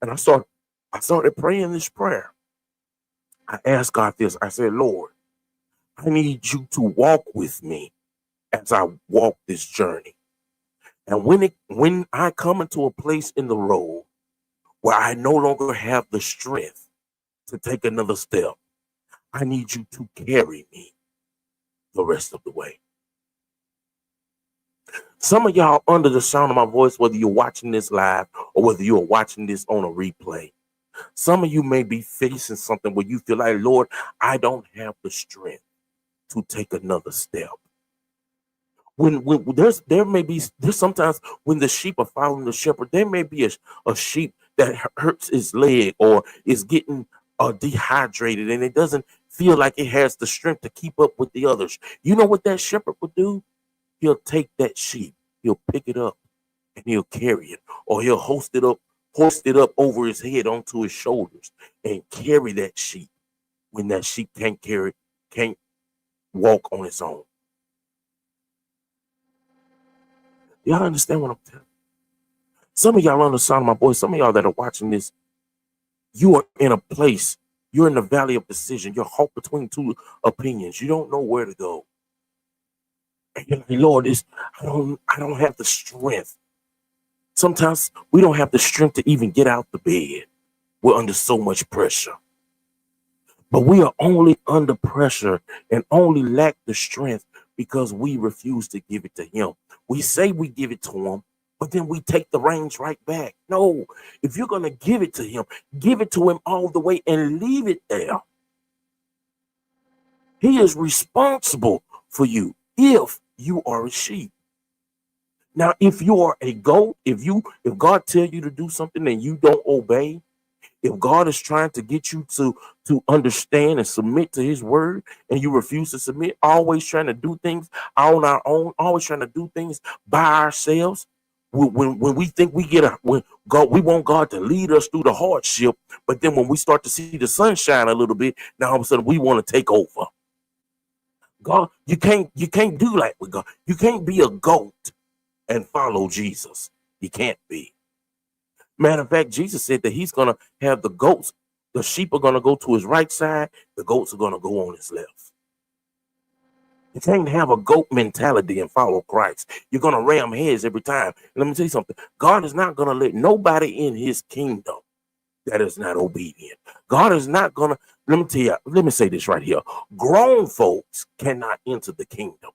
And I started praying this prayer. I asked God this. I said, Lord, I need you to walk with me as I walk this journey. And when I come into a place in the road where I no longer have the strength to take another step, I need you to carry me the rest of the way. Some of y'all under the sound of my voice, whether you're watching this live or whether you're watching this on a replay, some of you may be facing something where you feel like, Lord, I don't have the strength to take another step. When there's sometimes when the sheep are following the shepherd, there may be a sheep that hurts its leg or is getting dehydrated and it doesn't feel like it has the strength to keep up with the others. You know what that shepherd would do? He'll take that sheep, he'll pick it up and he'll carry it, or he'll hoist it up over his head onto his shoulders and carry that sheep when that sheep can't walk on its own. Y'all understand what I'm telling you? Some of y'all on the sound of my voice, some of y'all that are watching this, you are in a place, you're in the valley of decision. You're caught between two opinions. You don't know where to go. And you're like, Lord, I don't have the strength. Sometimes we don't have the strength to even get out the bed. We're under so much pressure. But we are only under pressure and only lack the strength because we refuse to give it to him. We say we give it to him, but then we take the reins right back. No, if you're going to give it to him all the way and leave it there. He is responsible for you if you are a sheep. Now, if you are a goat, if God tell you to do something and you don't obey, if God is trying to get you to understand and submit to his word and you refuse to submit, always trying to do things on our own, always trying to do things by ourselves, when we think when God, we want God to lead us through the hardship, but then when we start to see the sunshine a little bit, now all of a sudden we want to take over. God, you can't do like with God. You can't be a goat and follow Jesus. You can't be. Matter of fact, Jesus said that he's going to have the sheep are going to go to his right side, the goats are going to go on his left. You can't have a goat mentality and follow Christ. You're going to ram heads every time. Let me tell you something. God is not going to let nobody in his kingdom that is not obedient. God is not going to, let me say this right here. Grown folks cannot enter the kingdom.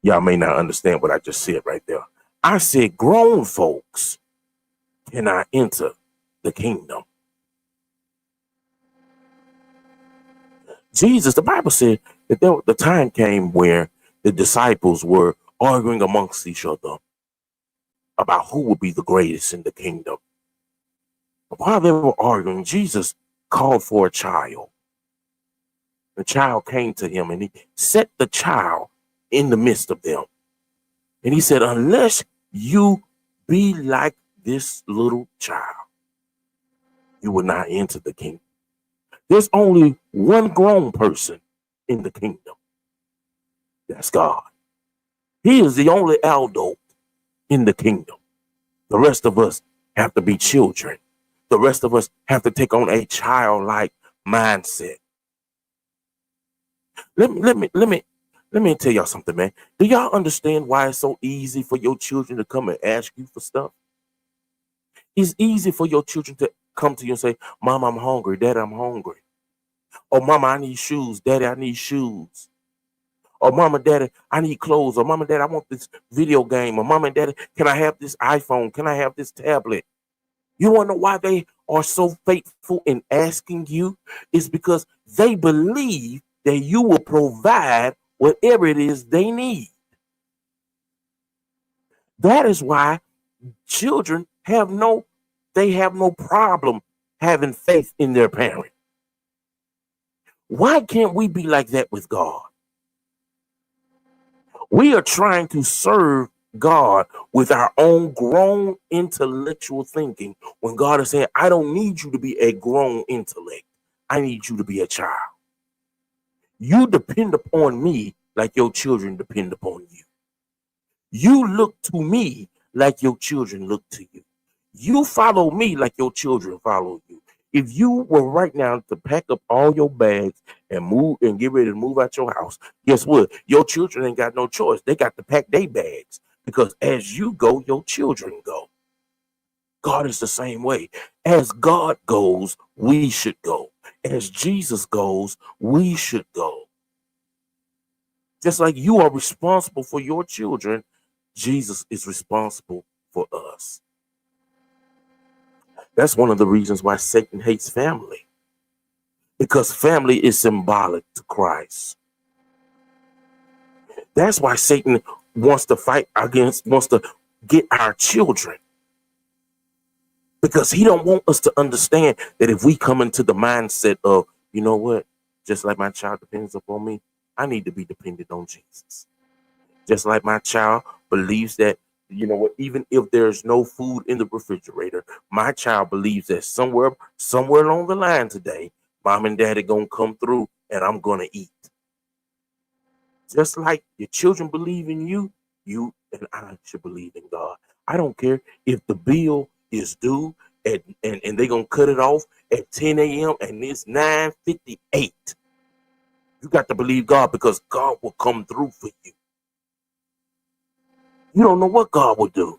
Y'all may not understand what I just said right there. I said grown folks cannot enter the kingdom. Jesus, the Bible said that the time came where the disciples were arguing amongst each other about who would be the greatest in the kingdom. While they were arguing, Jesus called for a child. The child came to him and he set the child in the midst of them. And he said, unless you be like this little child, you will not enter the kingdom. There's only one grown person in the kingdom. That's God. He is the only adult in the kingdom. The rest of us have to be children. The rest of us have to take on a childlike mindset. Let me tell y'all something, man. Do y'all understand why it's so easy for your children to come and ask you for stuff? It's easy for your children to come to you and say, Mom, I'm hungry. Daddy, I'm hungry. Or Mama, I need shoes. Daddy, I need shoes. Or Mama, Daddy, I need clothes. Or Mama, Daddy, I want this video game. Or Mama and Daddy, can I have this iPhone? Can I have this tablet? You want to know why they are so faithful in asking you? It's because they believe that you will provide whatever it is they need. That is why children have no problem having faith in their parent. Why can't we be like that with God? We are trying to serve God with our own grown intellectual thinking when God is saying, I don't need you to be a grown intellect. I need you to be a child. You depend upon me like your children depend upon you. You look to me like your children look to you. You follow me like your children follow you. If you were right now to pack up all your bags and move and get ready to move out your house, guess what? Your children ain't got no choice. They got to pack their bags because as you go, your children go. God is the same way. As God goes, we should go. As Jesus goes, we should go. Just like you are responsible for your children, Jesus is responsible for us. That's one of the reasons why Satan hates family, because family is symbolic to Christ. That's why Satan wants to wants to get our children, because he don't want us to understand that if we come into the mindset of, you know what, just like my child depends upon me, I need to be dependent on Jesus. Just like my child believes that, you know what, even if there's no food in the refrigerator, my child believes that somewhere along the line today, mom and daddy gonna come through and I'm gonna eat. Just like your children believe in you, you and I should believe in God. I don't care if the bill is due and they're gonna cut it off at 10 a.m. and it's 9:58. You got to believe God, because God will come through for you. You don't know what God will do.